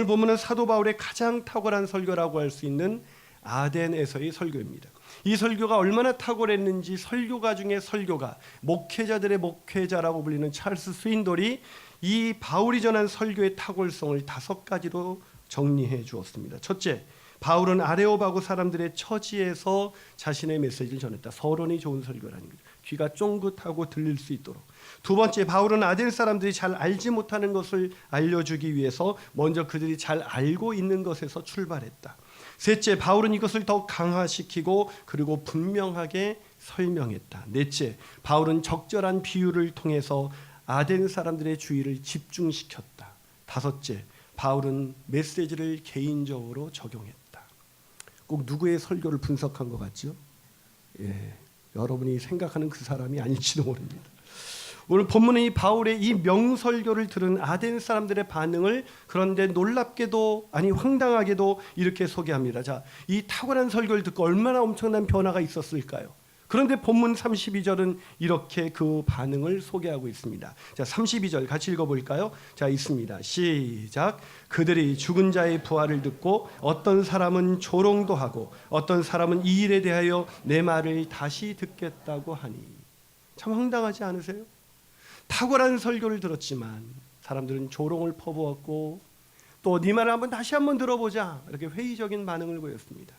오늘 본문은 사도 바울의 가장 탁월한 설교라고 할 수 있는 아덴에서의 설교입니다. 이 설교가 얼마나 탁월했는지 설교가 중에 설교가, 목회자들의 목회자라고 불리는 찰스 스윈돌이 이 바울이 전한 설교의 탁월성을 5가지로 정리해 주었습니다. 첫째, 바울은 아레오바고 사람들의 처지에서 자신의 메시지를 전했다. 서론이 좋은 설교라는 거죠. 귀가 쫑긋하고 들릴 수 있도록. 두 번째, 바울은 아덴 사람들이 잘 알지 못하는 것을 알려주기 위해서 먼저 그들이 잘 알고 있는 것에서 출발했다. 셋째, 바울은 이것을 더 강화시키고 그리고 분명하게 설명했다. 넷째, 바울은 적절한 비유를 통해서 아덴 사람들의 주의를 집중시켰다. 다섯째, 바울은 메시지를 개인적으로 적용했다. 꼭 누구의 설교를 분석한 것 같죠? 여러분이 생각하는 그 사람이 아닐지도 모릅니다. 오늘 본문은 이 바울의 이 명설교를 들은 아덴 사람들의 반응을 그런데 놀랍게도 아니 황당하게도 이렇게 소개합니다. 자, 이 탁월한 설교를 듣고 얼마나 엄청난 변화가 있었을까요? 그런데 본문 32절은 이렇게 그 반응을 소개하고 있습니다. 자, 32절 같이 읽어볼까요? 자, 있습니다. 시작. 그들이 죽은 자의 부활을 듣고 어떤 사람은 조롱도 하고 어떤 사람은 이 일에 대하여 내 말을 다시 듣겠다고 하니. 참 황당하지 않으세요? 탁월한 설교를 들었지만 사람들은 조롱을 퍼부었고 또 네 말을 다시 한번 들어보자 이렇게 회의적인 반응을 보였습니다.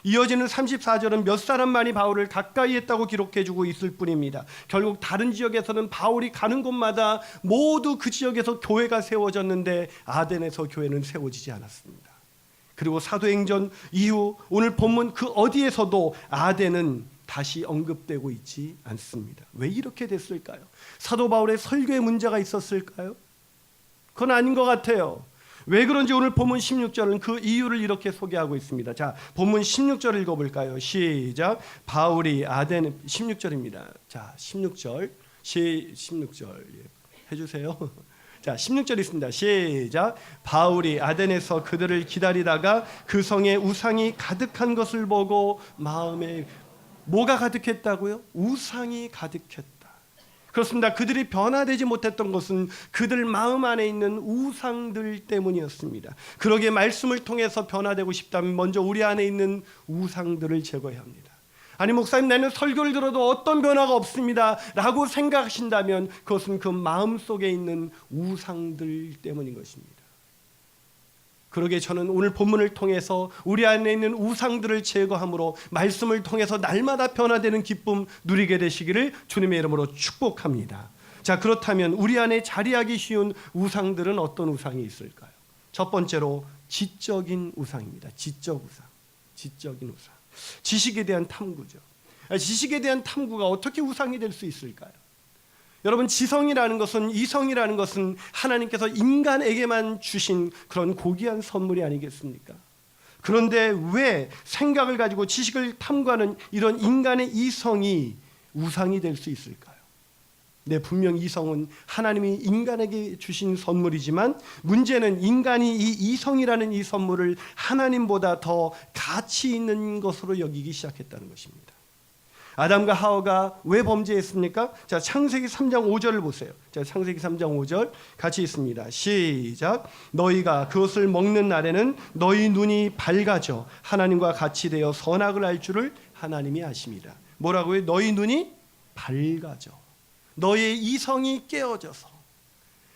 이어지는 34절은 몇 사람만이 바울을 가까이 했다고 기록해주고 있을 뿐입니다. 결국 다른 지역에서는 바울이 가는 곳마다 모두 그 지역에서 교회가 세워졌는데 아덴에서 교회는 세워지지 않았습니다. 그리고 사도행전 이후 오늘 본문 그 어디에서도 아덴은 다시 언급되고 있지 않습니다. 왜 이렇게 됐을까요? 사도 바울의 설교에 문제가 있었을까요? 그건 아닌 것 같아요. 왜 그런지 오늘 본문 16절은 그 이유를 이렇게 소개하고 있습니다. 자, 본문 16절 읽어볼까요? 시작. 바울이 아덴 16절입니다. 자, 16절 16절 해주세요. 자, 16절 있습니다. 시작. 바울이 아덴에서 그들을 기다리다가 그 성에 우상이 가득한 것을 보고 마음에 뭐가 가득했다고요? 우상이 가득했다. 그렇습니다. 그들이 변화되지 못했던 것은 그들 마음 안에 있는 우상들 때문이었습니다. 그러기에 말씀을 통해서 변화되고 싶다면 먼저 우리 안에 있는 우상들을 제거해야 합니다. 아니 목사님 나는 설교를 들어도 어떤 변화가 없습니다 라고 생각하신다면 그것은 그 마음속에 있는 우상들 때문인 것입니다. 그러기에 저는 오늘 본문을 통해서 우리 안에 있는 우상들을 제거함으로 말씀을 통해서 날마다 변화되는 기쁨 누리게 되시기를 주님의 이름으로 축복합니다. 자, 그렇다면 우리 안에 자리하기 쉬운 우상들은 어떤 우상이 있을까요? 첫 번째로 지적인 우상입니다. 지적인 우상. 지식에 대한 탐구죠. 지식에 대한 탐구가 어떻게 우상이 될 수 있을까요? 여러분, 지성이라는 것은, 이성이라는 것은 하나님께서 인간에게만 주신 그런 고귀한 선물이 아니겠습니까? 그런데 왜 생각을 가지고 지식을 탐구하는 이런 인간의 이성이 우상이 될 수 있을까요? 네, 분명 이성은 하나님이 인간에게 주신 선물이지만 문제는 인간이 이 이성이라는 이 선물을 하나님보다 더 가치 있는 것으로 여기기 시작했다는 것입니다. 아담과 하와가 왜 범죄했습니까? 자, 창세기 3장 5절을 보세요. 자, 창세기 3장 5절 같이 있습니다. 시작. 너희가 그것을 먹는 날에는 너희 눈이 밝아져 하나님과 같이 되어 선악을 알 줄을 하나님이 아심이라. 뭐라고요? 너희 눈이 밝아져. 너희의 이성이 깨어져서.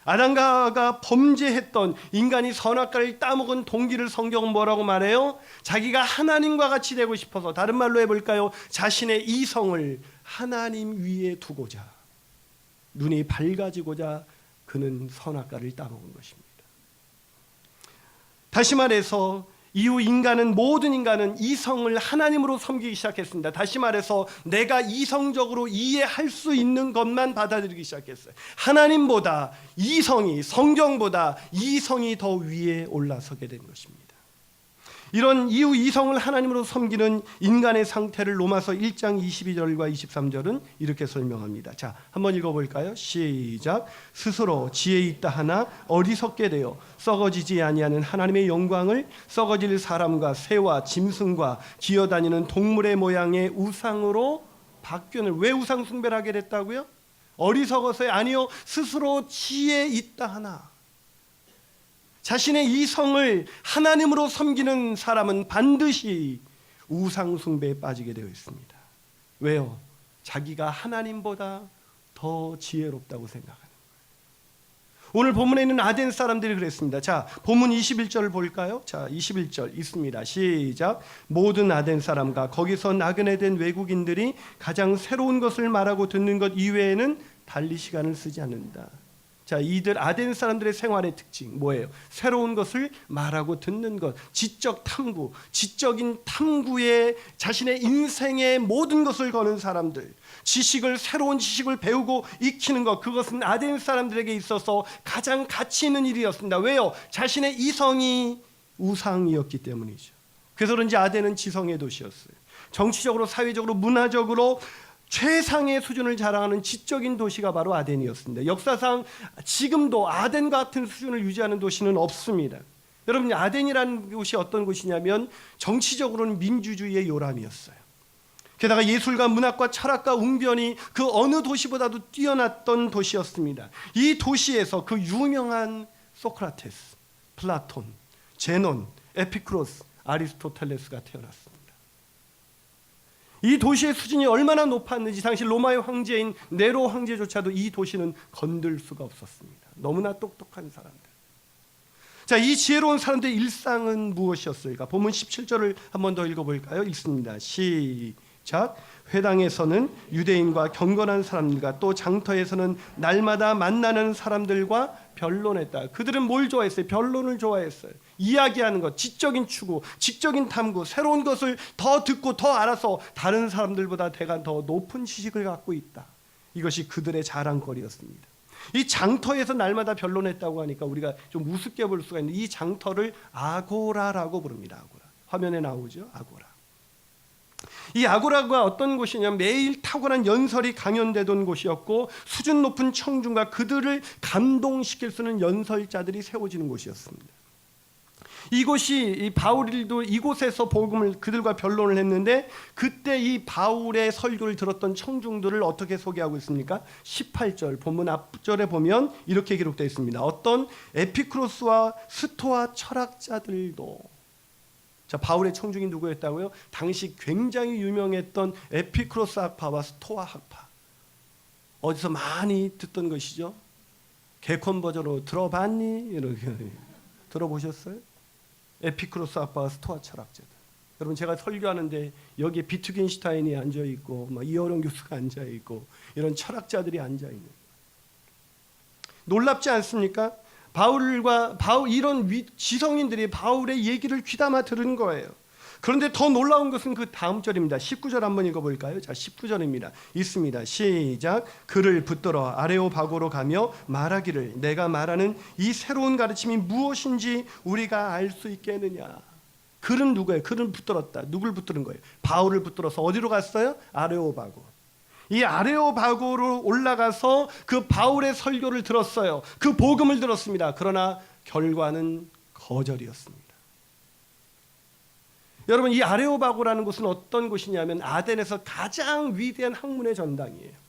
아담과 하와가 범죄했던 인간이 선악과를 따먹은 동기를 성경은 뭐라고 말해요? 자기가 하나님과 같이 되고 싶어서, 다른 말로 해볼까요? 자신의 이성을 하나님 위에 두고자, 눈이 밝아지고자 그는 선악과를 따먹은 것입니다. 다시 말해서 이후 모든 인간은 이성을 하나님으로 섬기기 시작했습니다. 다시 말해서 내가 이성적으로 이해할 수 있는 것만 받아들이기 시작했어요. 하나님보다 이성이, 성경보다 이성이 더 위에 올라서게 된 것입니다. 이런 이후 이성을 하나님으로 섬기는 인간의 상태를 로마서 1장 22절과 23절은 이렇게 설명합니다. 자, 한번 읽어볼까요? 시작. 스스로 지혜 있다 하나 어리석게 되어 썩어지지 아니하는 하나님의 영광을 썩어질 사람과 새와 짐승과 기어다니는 동물의 모양의 우상으로 바뀌는. 왜 우상 숭배를 하게 됐다고요? 어리석어서요? 아니요, 스스로 지혜 있다 하나. 자신의 이성을 하나님으로 섬기는 사람은 반드시 우상 숭배에 빠지게 되어 있습니다. 왜요? 자기가 하나님보다 더 지혜롭다고 생각하는 거예요. 오늘 본문에 있는 아덴 사람들이 그랬습니다. 자, 본문 21절을 볼까요? 자, 21절 있습니다. 시작. 모든 아덴 사람과 거기서 나그네 된 외국인들이 가장 새로운 것을 말하고 듣는 것 이외에는 달리 시간을 쓰지 않는다. 자, 이들 아덴 사람들의 생활의 특징 뭐예요? 새로운 것을 말하고 듣는 것, 지적 탐구, 지적인 탐구에 자신의 인생의 모든 것을 거는 사람들, 새로운 지식을 배우고 익히는 것, 그것은 아덴 사람들에게 있어서 가장 가치 있는 일이었습니다. 왜요? 자신의 이성이 우상이었기 때문이죠. 그래서 그런지 아덴은 지성의 도시였어요. 정치적으로, 사회적으로, 문화적으로 최상의 수준을 자랑하는 지적인 도시가 바로 아덴이었습니다. 역사상 지금도 아덴 같은 수준을 유지하는 도시는 없습니다. 여러분, 아덴이라는 곳이 어떤 곳이냐면 정치적으로는 민주주의의 요람이었어요. 게다가 예술과 문학과 철학과 웅변이 그 어느 도시보다도 뛰어났던 도시였습니다. 이 도시에서 그 유명한 소크라테스, 플라톤, 제논, 에피쿠로스, 아리스토텔레스가 태어났습니다. 이 도시의 수준이 얼마나 높았는지 당시 로마의 황제인 네로 황제조차도 이 도시는 건들 수가 없었습니다. 너무나 똑똑한 사람들. 자, 이 지혜로운 사람들의 일상은 무엇이었을까? 본문 17절을 한 번 더 읽어볼까요? 읽습니다. 시작. 회당에서는 유대인과 경건한 사람들과 또 장터에서는 날마다 만나는 사람들과 변론했다. 그들은 뭘 좋아했어요? 변론을 좋아했어요. 이야기하는 것, 지적인 추구, 지적인 탐구, 새로운 것을 더 듣고 더 알아서 다른 사람들보다 대가 더 높은 지식을 갖고 있다. 이것이 그들의 자랑거리였습니다. 이 장터에서 날마다 변론했다고 하니까 우리가 좀 우습게 볼 수가 있는데 이 장터를 아고라라고 부릅니다. 아고라. 화면에 나오죠? 아고라. 이 아고라가 어떤 곳이냐면 매일 탁월한 연설이 강연되던 곳이었고 수준 높은 청중과 그들을 감동시킬 수 있는 연설자들이 세워지는 곳이었습니다. 이곳이 바울도 이곳에서 복음을 그들과 변론을 했는데 그때 이 바울의 설교를 들었던 청중들을 어떻게 소개하고 있습니까? 18절 본문 앞절에 보면 이렇게 기록되어 있습니다. 어떤 에피쿠로스와 스토아 철학자들도. 자, 바울의 청중이 누구였다고요? 당시 굉장히 유명했던 에피쿠로스 학파와 스토아 학파. 어디서 많이 듣던 것이죠. 개콘 버전으로 들어봤니? 이렇게 들어보셨어요? 에피쿠로스 학파와 스토아 철학자들. 여러분, 제가 설교하는데 여기에 비트겐슈타인이 앉아 있고 이어령 교수가 앉아 있고 이런 철학자들이 앉아 있는. 놀랍지 않습니까? 이런 지성인들이 바울의 얘기를 귀담아 들은 거예요. 그런데 더 놀라운 것은 그 다음 절입니다. 19절 한번 읽어볼까요? 자, 19절입니다. 있습니다. 시작. 그를 붙들어 아레오바고로 가며 말하기를 내가 말하는 이 새로운 가르침이 무엇인지 우리가 알 수 있겠느냐. 그는 누구예요? 그는 붙들었다. 누굴 붙드는 거예요? 바울을 붙들어서 어디로 갔어요? 아레오바고. 이 아레오바고로 올라가서 그 바울의 설교를 들었어요. 그 복음을 들었습니다. 그러나 결과는 거절이었습니다. 여러분, 이 아레오바고라는 곳은 어떤 곳이냐면 아덴에서 가장 위대한 학문의 전당이에요.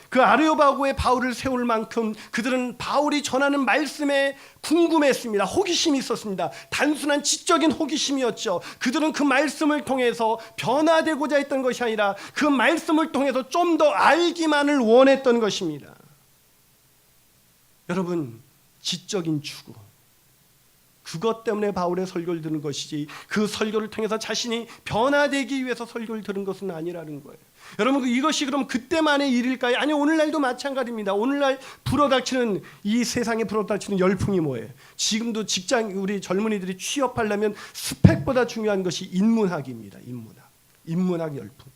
그 아레오바고에 바울을 세울 만큼 그들은 바울이 전하는 말씀에 궁금했습니다. 호기심이 있었습니다. 단순한 지적인 호기심이었죠. 그들은 그 말씀을 통해서 변화되고자 했던 것이 아니라 그 말씀을 통해서 좀 더 알기만을 원했던 것입니다. 여러분, 지적인 추구, 그것 때문에 바울의 설교를 듣는 것이지 그 설교를 통해서 자신이 변화되기 위해서 설교를 들은 것은 아니라는 거예요. 여러분, 이것이 그럼 그때만의 일일까요? 아니, 오늘날도 마찬가지입니다. 오늘날 이 세상에 불어닥치는 열풍이 뭐예요? 지금도 우리 젊은이들이 취업하려면 스펙보다 중요한 것이 인문학입니다. 인문학 열풍.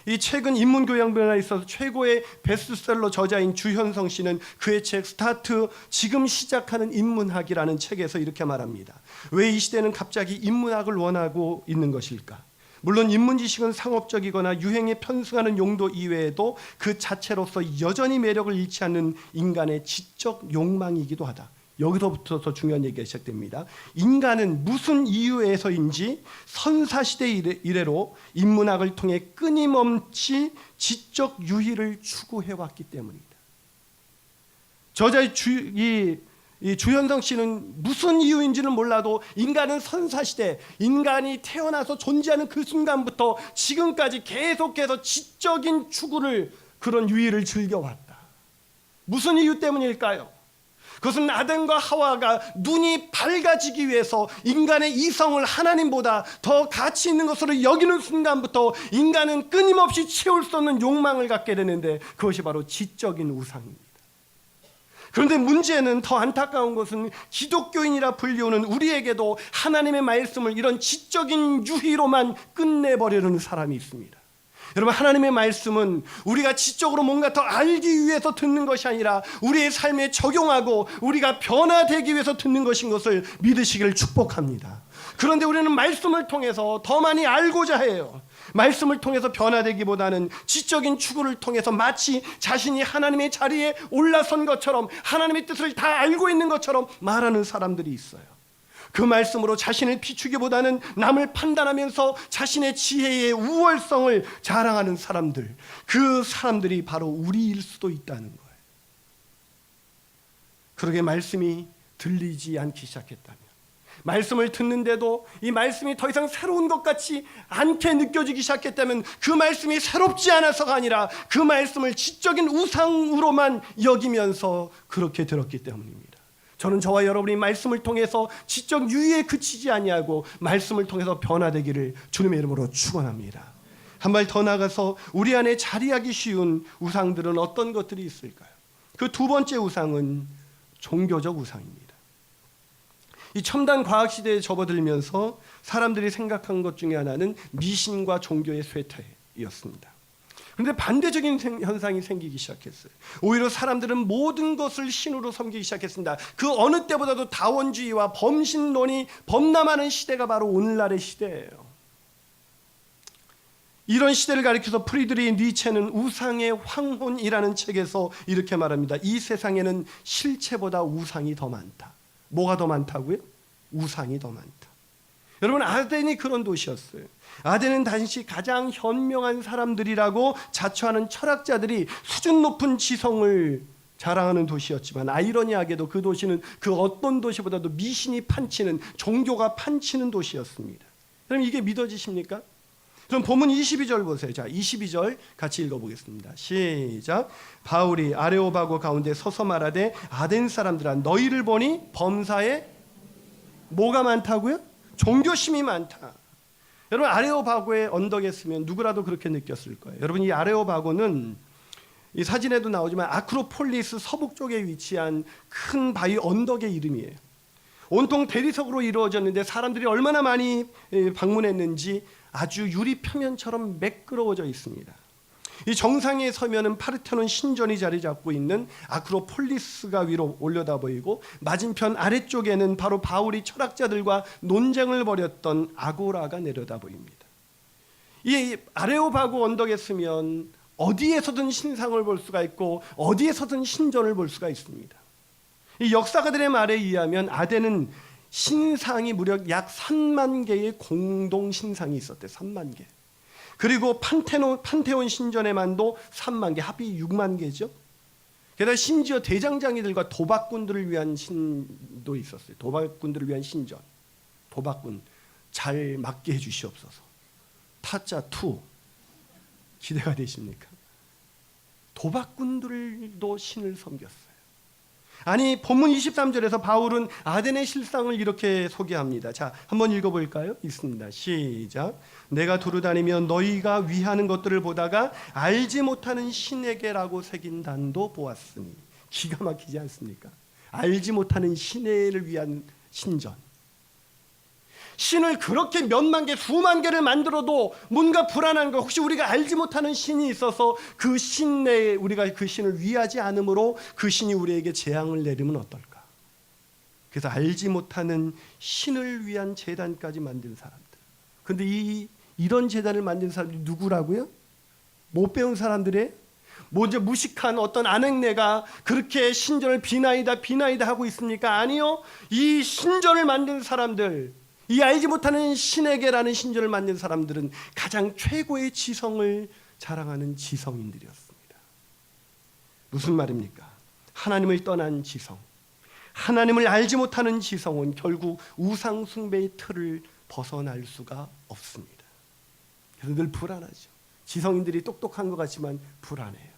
이 최근 인문교양분야에 있어서 최고의 베스트셀러 저자인 주현성 씨는 그의 책 스타트 지금 시작하는 인문학이라는 책에서 이렇게 말합니다. 왜 이 시대는 갑자기 인문학을 원하고 있는 것일까? 물론 인문지식은 상업적이거나 유행에 편승하는 용도 이외에도 그 자체로서 여전히 매력을 잃지 않는 인간의 지적 욕망이기도 하다. 여기서부터 더 중요한 얘기가 시작됩니다. 인간은 무슨 이유에서인지 선사시대 이래로 인문학을 통해 끊임없이 지적 유희를 추구해왔기 때문입니다. 저자의 이 주현성 씨는 무슨 이유인지는 몰라도 인간은 선사시대, 인간이 태어나서 존재하는 그 순간부터 지금까지 계속해서 지적인 추구를, 그런 유의를 즐겨왔다. 무슨 이유 때문일까요? 그것은 아담과 하와가 눈이 밝아지기 위해서 인간의 이성을 하나님보다 더 가치 있는 것으로 여기는 순간부터 인간은 끊임없이 채울 수 없는 욕망을 갖게 되는데, 그것이 바로 지적인 우상입니다. 그런데 문제는, 더 안타까운 것은 기독교인이라 불리우는 우리에게도 하나님의 말씀을 이런 지적인 유희로만 끝내버리는 사람이 있습니다. 여러분, 하나님의 말씀은 우리가 지적으로 뭔가 더 알기 위해서 듣는 것이 아니라 우리의 삶에 적용하고 우리가 변화되기 위해서 듣는 것인 것을 믿으시기를 축복합니다. 그런데 우리는 말씀을 통해서 더 많이 알고자 해요. 말씀을 통해서 변화되기보다는 지적인 추구를 통해서 마치 자신이 하나님의 자리에 올라선 것처럼, 하나님의 뜻을 다 알고 있는 것처럼 말하는 사람들이 있어요. 그 말씀으로 자신을 비추기보다는 남을 판단하면서 자신의 지혜의 우월성을 자랑하는 사람들, 그 사람들이 바로 우리일 수도 있다는 거예요. 그러게 말씀이 들리지 않기 시작했다면, 말씀을 듣는데도 이 말씀이 더 이상 새로운 것 같지 않게 느껴지기 시작했다면, 그 말씀이 새롭지 않아서가 아니라 그 말씀을 지적인 우상으로만 여기면서 그렇게 들었기 때문입니다. 저는 저와 여러분이 말씀을 통해서 지적 유의에 그치지 아니하고 말씀을 통해서 변화되기를 주님의 이름으로 축원합니다. 한 발 더 나가서 우리 안에 자리하기 쉬운 우상들은 어떤 것들이 있을까요? 그 두 번째 우상은 종교적 우상입니다. 이 첨단 과학 시대에 접어들면서 사람들이 생각한 것 중에 하나는 미신과 종교의 쇠퇴였습니다. 그런데 반대적인 현상이 생기기 시작했어요. 오히려 사람들은 모든 것을 신으로 섬기기 시작했습니다. 그 어느 때보다도 다원주의와 범신론이 범람하는 시대가 바로 오늘날의 시대예요. 이런 시대를 가리켜서 프리드리히 니체는 우상의 황혼이라는 책에서 이렇게 말합니다. 이 세상에는 실체보다 우상이 더 많다. 뭐가 더 많다고요? 우상이 더 많다. 여러분, 아덴이 그런 도시였어요. 아덴은 당시 가장 현명한 사람들이라고 자처하는 철학자들이 수준 높은 지성을 자랑하는 도시였지만, 아이러니하게도 그 도시는 그 어떤 도시보다도 미신이 판치는, 종교가 판치는 도시였습니다. 그럼 이게 믿어지십니까? 그럼 본문 22절 보세요. 자, 22절 같이 읽어보겠습니다. 시작. 바울이 아레오바고 가운데 서서 말하되, 아덴 사람들아, 너희를 보니 범사에 뭐가 많다고요? 종교심이 많다. 여러분, 아레오바고의 언덕에 있으면 누구라도 그렇게 느꼈을 거예요. 여러분, 이 아레오바고는 이 사진에도 나오지만 아크로폴리스 서북 쪽에 위치한 큰 바위 언덕의 이름이에요. 온통 대리석으로 이루어졌는데 사람들이 얼마나 많이 방문했는지 아주 유리 표면처럼 매끄러워져 있습니다. 이 정상에 서면은 파르테논 신전이 자리 잡고 있는 아크로폴리스가 위로 올려다 보이고, 맞은편 아래쪽에는 바로 바울이 철학자들과 논쟁을 벌였던 아고라가 내려다 보입니다. 이 아레오바고 언덕에 서면 어디에서든 신상을 볼 수가 있고 어디에서든 신전을 볼 수가 있습니다. 이 역사가들의 말에 의하면 아덴은 신상이 무려 약 3만 개의 공동 신상이 있었대. 3만 개. 그리고 판테온 신전에만도 3만 개, 합이 6만 개죠. 게다가 심지어 대장장이들과 도박꾼들을 위한 신도 있었어요. 도박꾼들을 위한 신전. 도박꾼 잘 맞게 해주시옵소서. 타짜 2 기대가 되십니까? 도박꾼들도 신을 섬겼어요. 아니, 본문 23절에서 바울은 아덴의 실상을 이렇게 소개합니다. 자, 한번 읽어볼까요? 있습니다. 시작. 내가 두루다니며 너희가 위하는 것들을 보다가 알지 못하는 신에게라고 새긴 단도 보았으니. 기가 막히지 않습니까? 알지 못하는 신에를 위한 신전. 신을 그렇게 몇만 개, 수만 개를 만들어도 뭔가 불안한 거, 혹시 우리가 알지 못하는 신이 있어서 그 신 내에 우리가 그 신을 위하지 않으므로 그 신이 우리에게 재앙을 내리면 어떨까? 그래서 알지 못하는 신을 위한 제단까지 만든 사람들. 근데 이런 제단을 만든 사람들이 누구라고요? 못 배운 사람들이에요? 먼저 무식한 어떤 아넥네가 그렇게 신전을 비나이다 하고 있습니까? 아니요. 이 신전을 만든 사람들, 이 알지 못하는 신에게라는 신전을 만든 사람들은 가장 최고의 지성을 자랑하는 지성인들이었습니다. 무슨 말입니까? 하나님을 떠난 지성, 하나님을 알지 못하는 지성은 결국 우상 숭배의 틀을 벗어날 수가 없습니다. 그래서 늘 불안하죠. 지성인들이 똑똑한 것 같지만 불안해요.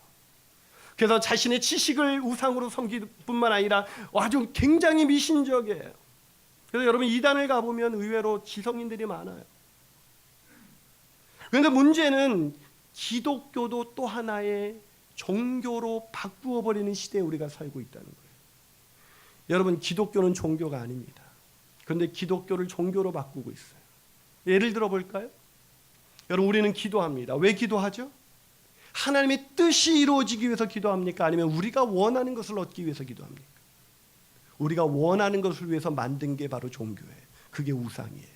그래서 자신의 지식을 우상으로 섬길 뿐만 아니라 아주 굉장히 미신적이에요. 그래서 여러분 이단을 가보면 의외로 지성인들이 많아요. 그런데 문제는 기독교도 또 하나의 종교로 바꾸어 버리는 시대에 우리가 살고 있다는 거예요. 여러분 기독교는 종교가 아닙니다. 그런데 기독교를 종교로 바꾸고 있어요. 예를 들어 볼까요? 여러분 우리는 기도합니다. 왜 기도하죠? 하나님의 뜻이 이루어지기 위해서 기도합니까? 아니면 우리가 원하는 것을 얻기 위해서 기도합니까? 우리가 원하는 것을 위해서 만든 게 바로 종교예요. 그게 우상이에요.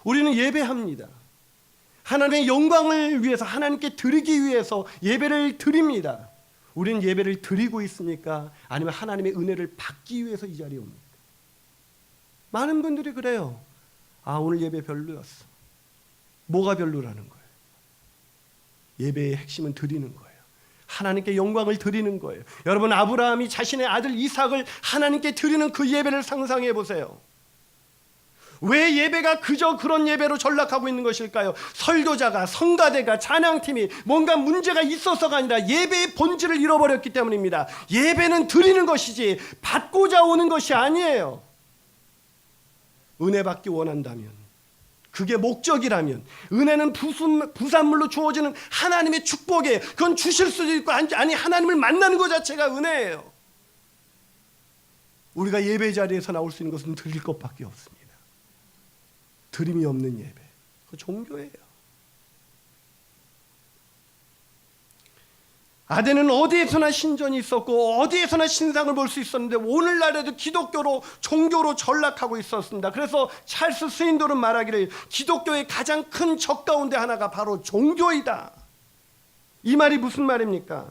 우리는 예배합니다. 하나님의 영광을 위해서, 하나님께 드리기 위해서 예배를 드립니다. 우리는 예배를 드리고 있습니까? 아니면 하나님의 은혜를 받기 위해서 이 자리에 옵니까? 많은 분들이 그래요. 오늘 예배 별로였어. 뭐가 별로라는 거예요? 예배의 핵심은 드리는 거예요. 하나님께 영광을 드리는 거예요. 여러분 아브라함이 자신의 아들 이삭을 하나님께 드리는 그 예배를 상상해 보세요. 왜 예배가 그저 그런 예배로 전락하고 있는 것일까요? 설교자가, 성가대가, 찬양팀이 뭔가 문제가 있어서가 아니라 예배의 본질을 잃어버렸기 때문입니다. 예배는 드리는 것이지 받고자 오는 것이 아니에요. 은혜 받기 원한다면, 그게 목적이라면, 은혜는 부산물로 주어지는 하나님의 축복에, 그건 주실 수도 있고 아니 하나님을 만나는 것 자체가 은혜예요. 우리가 예배 자리에서 나올 수 있는 것은 드릴 것밖에 없습니다. 드림이 없는 예배, 그 종교예요. 아덴은 어디에서나 신전이 있었고 어디에서나 신상을 볼 수 있었는데 오늘날에도 기독교로, 종교로 전락하고 있었습니다. 그래서 찰스 스윈돌은 말하기를 기독교의 가장 큰 적 가운데 하나가 바로 종교이다. 이 말이 무슨 말입니까?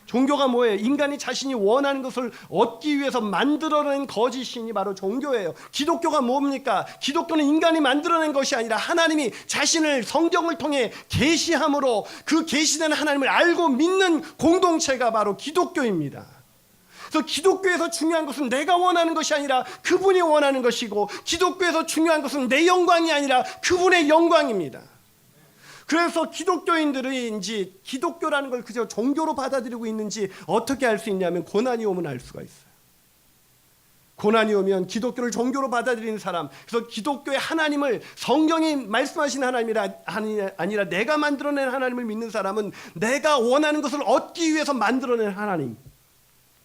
종교가 뭐예요? 인간이 자신이 원하는 것을 얻기 위해서 만들어낸 거짓 신이 바로 종교예요. 기독교가 뭡니까? 기독교는 인간이 만들어낸 것이 아니라 하나님이 자신을 성경을 통해 계시함으로 그 계시된 하나님을 알고 믿는 공동체가 바로 기독교입니다. 그래서 기독교에서 중요한 것은 내가 원하는 것이 아니라 그분이 원하는 것이고, 기독교에서 중요한 것은 내 영광이 아니라 그분의 영광입니다. 그래서 기독교인들인지 기독교라는 걸 그저 종교로 받아들이고 있는지 어떻게 알 수 있냐면 고난이 오면 알 수가 있어요. 고난이 오면 기독교를 종교로 받아들이는 사람, 그래서 기독교의 하나님을 성경이 말씀하신 하나님이라 아니라 내가 만들어낸 하나님을 믿는 사람은 내가 원하는 것을 얻기 위해서 만들어낸 하나님,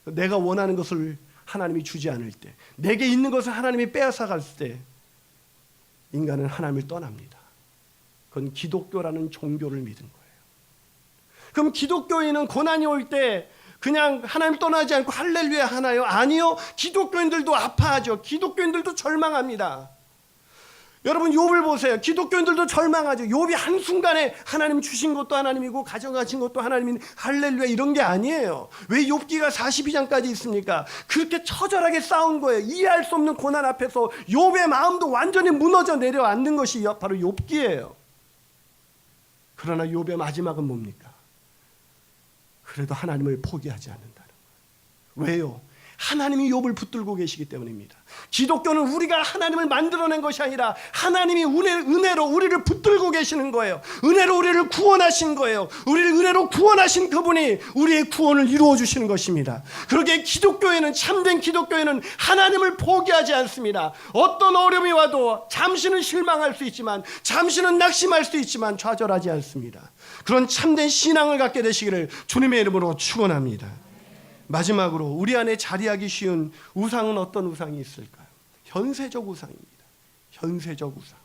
내가 원하는 것을 하나님이 주지 않을 때, 내게 있는 것을 하나님이 빼앗아갈 때 인간은 하나님을 떠납니다. 그건 기독교라는 종교를 믿은 거예요. 그럼 기독교인은 고난이 올 때 그냥 하나님 떠나지 않고 할렐루야 하나요? 아니요. 기독교인들도 아파하죠. 기독교인들도 절망합니다. 여러분 욥을 보세요. 기독교인들도 절망하죠. 욥이 한순간에 하나님 주신 것도 하나님이고 가져가신 것도 하나님인 할렐루야 이런 게 아니에요. 왜 욥기가 42장까지 있습니까? 그렇게 처절하게 싸운 거예요. 이해할 수 없는 고난 앞에서 욥의 마음도 완전히 무너져 내려앉는 것이 바로 욥기예요. 그러나 욥의 마지막은 뭡니까? 그래도 하나님을 포기하지 않는다는 거예요. 왜요? 하나님이 욥을 붙들고 계시기 때문입니다. 기독교는 우리가 하나님을 만들어낸 것이 아니라 하나님이 은혜로 우리를 붙들고 계시는 거예요. 은혜로 우리를 구원하신 거예요. 우리를 은혜로 구원하신 그분이 우리의 구원을 이루어 주시는 것입니다. 그러기에 기독교에는, 참된 기독교에는 하나님을 포기하지 않습니다. 어떤 어려움이 와도 잠시는 실망할 수 있지만, 잠시는 낙심할 수 있지만 좌절하지 않습니다. 그런 참된 신앙을 갖게 되시기를 주님의 이름으로 축원합니다. 마지막으로 우리 안에 자리하기 쉬운 우상은 어떤 우상이 있을까요? 현세적 우상입니다. 현세적 우상.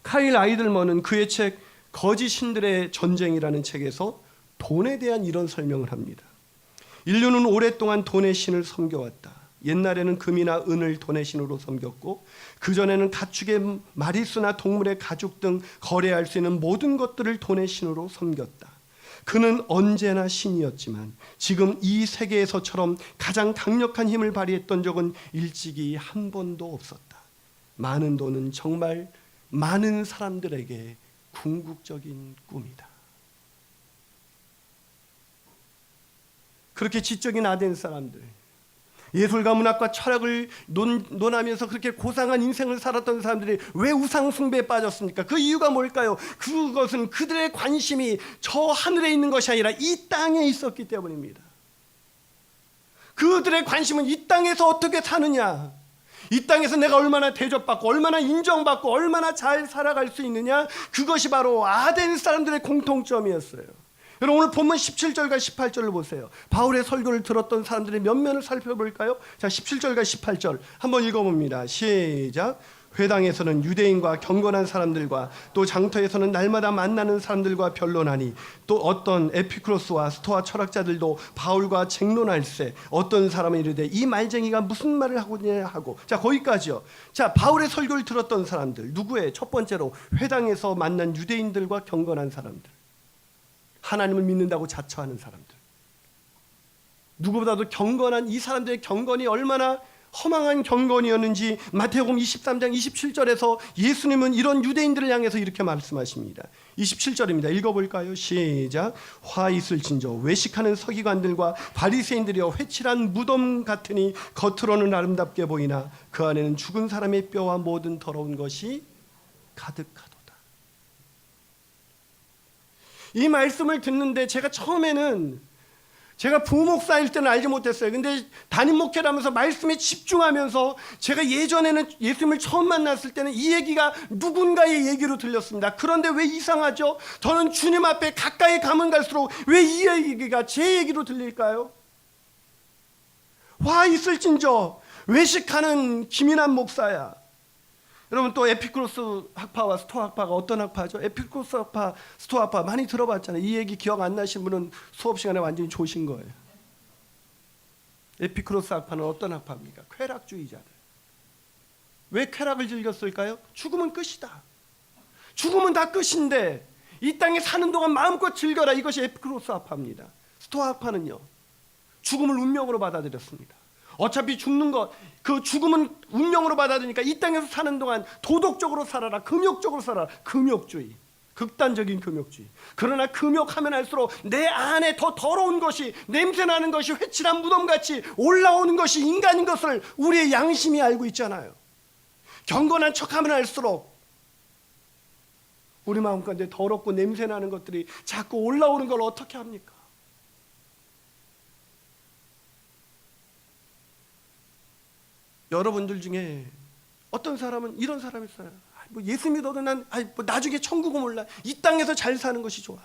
카일 아이들먼은 그의 책 거짓 신들의 전쟁이라는 책에서 돈에 대한 이런 설명을 합니다. 인류는 오랫동안 돈의 신을 섬겨왔다. 옛날에는 금이나 은을 돈의 신으로 섬겼고, 그전에는 가축의 마리수나 동물의 가죽 등 거래할 수 있는 모든 것들을 돈의 신으로 섬겼다. 그는 언제나 신이었지만 지금 이 세계에서처럼 가장 강력한 힘을 발휘했던 적은 일찍이 한 번도 없었다. 많은 돈은 정말 많은 사람들에게 궁극적인 꿈이다. 그렇게 지적인 아덴 사람들, 예술과 문학과 철학을 논하면서 그렇게 고상한 인생을 살았던 사람들이 왜 우상 숭배에 빠졌습니까? 그 이유가 뭘까요? 그것은 그들의 관심이 저 하늘에 있는 것이 아니라 이 땅에 있었기 때문입니다. 그들의 관심은 이 땅에서 어떻게 사느냐, 이 땅에서 내가 얼마나 대접받고 얼마나 인정받고 얼마나 잘 살아갈 수 있느냐, 그것이 바로 아덴 사람들의 공통점이었어요. 여러분, 오늘 본문 17절과 18절을 보세요. 바울의 설교를 들었던 사람들의 면면을 살펴볼까요? 자, 17절과 18절 한번 읽어봅니다. 시작. 회당에서는 유대인과 경건한 사람들과 또 장터에서는 날마다 만나는 사람들과 변론하니 또 어떤 에피쿠로스와 스토아 철학자들도 바울과 쟁론할세 어떤 사람은 이르되 이 말쟁이가 무슨 말을 하고냐 하고. 자, 거기까지요. 자, 바울의 설교를 들었던 사람들 누구예요? 첫 번째로 회당에서 만난 유대인들과 경건한 사람들, 하나님을 믿는다고 자처하는 사람들, 누구보다도 경건한 이 사람들의 경건이 얼마나 허망한 경건이었는지 마태복음 23장 27절에서 예수님은 이런 유대인들을 향해서 이렇게 말씀하십니다. 27절입니다. 읽어볼까요? 시작. 화 있을진저 외식하는 서기관들과 바리새인들이여 회칠한 무덤 같으니 겉으로는 아름답게 보이나 그 안에는 죽은 사람의 뼈와 모든 더러운 것이 가득하도다. 이 말씀을 듣는데 제가 처음에는 제가 부목사일 때는 알지 못했어요. 근데 담임 목회를 하면서 말씀에 집중하면서 제가 예전에는 예수님을 처음 만났을 때는 이 얘기가 누군가의 얘기로 들렸습니다. 그런데 왜 이상하죠? 저는 주님 앞에 가까이 가면 갈수록 왜 이 얘기가 제 얘기로 들릴까요? 화 있을진저 외식하는 기민한 목사야. 여러분, 또 에피쿠로스 학파와 스토아 학파가 어떤 학파죠? 에피쿠로스 학파, 스토아 학파 많이 들어봤잖아요. 이 얘기 기억 안 나신 분은 수업 시간에 완전히 조신 거예요. 에피쿠로스 학파는 어떤 학파입니까? 쾌락주의자들. 왜 쾌락을 즐겼을까요? 죽음은 끝이다. 죽음은 다 끝인데 이 땅에 사는 동안 마음껏 즐겨라. 이것이 에피쿠로스 학파입니다. 스토아 학파는요, 죽음을 운명으로 받아들였습니다. 어차피 죽는 것, 그 죽음은 운명으로 받아들이니까 이 땅에서 사는 동안 도덕적으로 살아라, 금욕적으로 살아라. 금욕주의, 극단적인 금욕주의. 그러나 금욕하면 할수록 내 안에 더 더러운 것이, 냄새나는 것이 회칠한 무덤같이 올라오는 것이 인간인 것을 우리의 양심이 알고 있잖아요. 경건한 척하면 할수록 우리 마음 가운데 더럽고 냄새나는 것들이 자꾸 올라오는 걸 어떻게 합니까? 여러분들 중에 어떤 사람은 이런 사람이 있어요. 뭐 예수 믿어도 난 뭐 나중에 천국은 몰라. 이 땅에서 잘 사는 것이 좋아.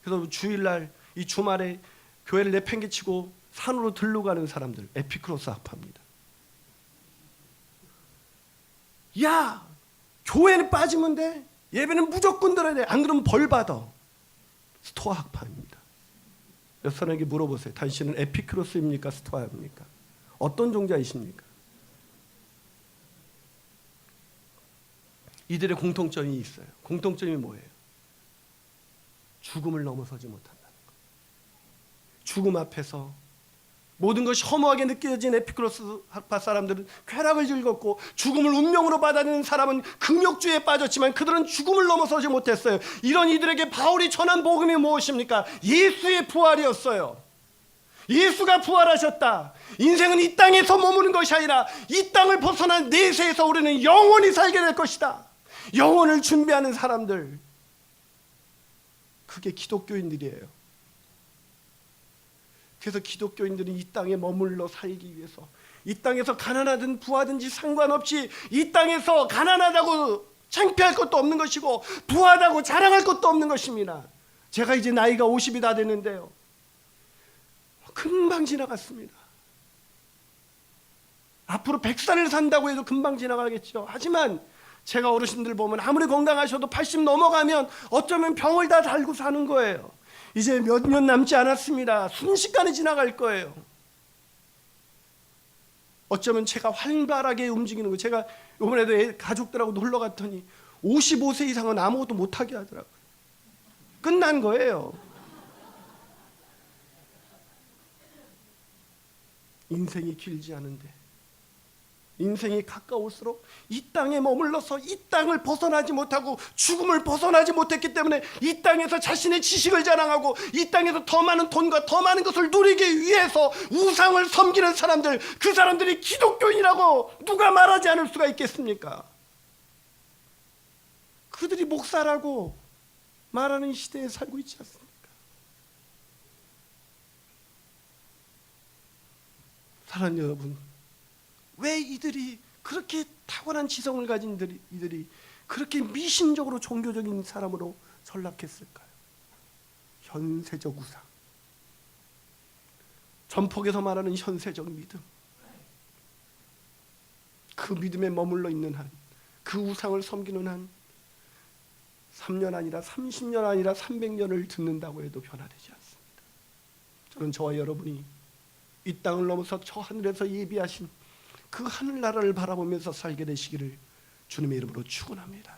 그래서 주일날 이 주말에 교회를 내팽개치고 산으로 들러 가는 사람들, 에피쿠로스 학파입니다. 야, 교회는 빠지면 돼. 예배는 무조건 들어야 돼. 안 그러면 벌 받아. 스토아 학파입니다. 몇 사람에게 물어보세요. 당신은 에피쿠로스입니까? 스토아입니까? 어떤 종자이십니까? 이들의 공통점이 있어요. 공통점이 뭐예요? 죽음을 넘어서지 못한다는 것. 죽음 앞에서 모든 것이 허무하게 느껴진 에피쿠로스 학파 사람들은 쾌락을 즐겼고, 죽음을 운명으로 받아들이는 사람은 금욕주의에 빠졌지만 그들은 죽음을 넘어서지 못했어요. 이런 이들에게 바울이 전한 복음이 무엇입니까? 예수의 부활이었어요. 예수가 부활하셨다. 인생은 이 땅에서 머무는 것이 아니라 이 땅을 벗어난 내세에서 우리는 영원히 살게 될 것이다. 영혼을 준비하는 사람들, 그게 기독교인들이에요. 그래서 기독교인들은 이 땅에 머물러 살기 위해서, 이 땅에서 가난하든 부하든지 상관없이 이 땅에서 가난하다고 창피할 것도 없는 것이고 부하다고 자랑할 것도 없는 것입니다. 제가 이제 나이가 50이 다 됐는데요, 금방 지나갔습니다. 앞으로 100살을 산다고 해도 금방 지나가겠죠. 하지만 제가 어르신들 보면 아무리 건강하셔도 80 넘어가면 어쩌면 병을 다 달고 사는 거예요. 이제 몇 년 남지 않았습니다. 순식간에 지나갈 거예요. 어쩌면 제가 활발하게 움직이는 거, 제가 이번에도 가족들하고 놀러 갔더니 55세 이상은 아무것도 못하게 하더라고요. 끝난 거예요. 인생이 길지 않은데 인생이 가까울수록 이 땅에 머물러서 이 땅을 벗어나지 못하고 죽음을 벗어나지 못했기 때문에 이 땅에서 자신의 지식을 자랑하고 이 땅에서 더 많은 돈과 더 많은 것을 누리기 위해서 우상을 섬기는 사람들, 그 사람들이 기독교인이라고 누가 말하지 않을 수가 있겠습니까? 그들이 목사라고 말하는 시대에 살고 있지 않습니까? 사랑하는 여러분, 왜 이들이 그렇게 탁월한 지성을 가진 이들이 그렇게 미신적으로 종교적인 사람으로 전락했을까요? 현세적 우상, 전폭에서 말하는 현세적 믿음, 그 믿음에 머물러 있는 한, 그 우상을 섬기는 한 3년 아니라 30년 아니라 300년을 듣는다고 해도 변화되지 않습니다. 저는 저와 여러분이 이 땅을 넘어서 저 하늘에서 예비하신 그 하늘나라를 바라보면서 살게 되시기를 주님의 이름으로 축원합니다.